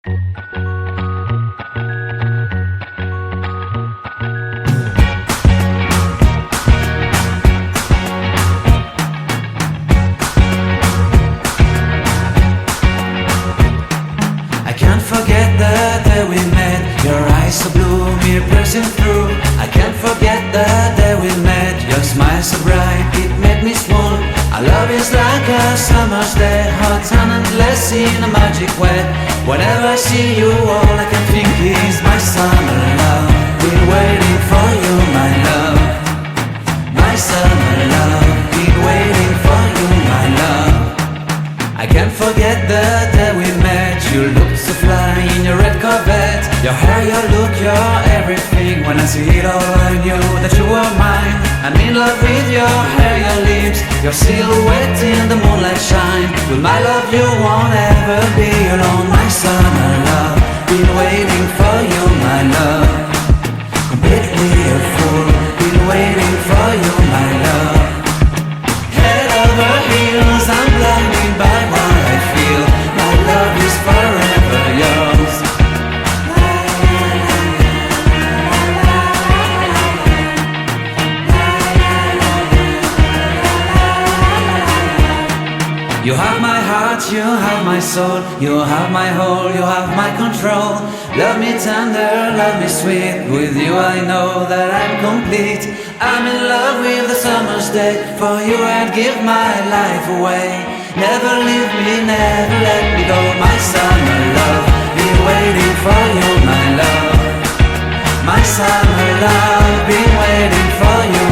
I can't forget the day we met. Your eyes so blue, me piercing through. I can't forget the day we met. Your smile so bright, it made me swoon. Our love is like a summer's day, hot and endless in a magic way. Whenever I see you, all I can think is my summer love. Been waiting for you, my love. My summer love. Been waiting for you, my love. I can't forget the day we met. You looked so fly in your red Corvette. Your hair, your look, your everything. When I see it all, I knew that you were mine. I'm in love with your hair, your lips, your silhouette in the moonlight shine. With my love you won't ever be alone. My summer love, been waiting for you, my love. Completely a fool, been waiting for you, my love. Head over heels, I'm blinded by what I feel. My love is forever yours. You have my heart, you have my soul. You have my whole, you have my control. Love me tender, love me sweet. With you I know that I'm complete. I'm in love with the summer's day. For you I'd give my life away. Never leave me, never let me go. My summer love, been waiting for you, my love. My summer love, been waiting for you,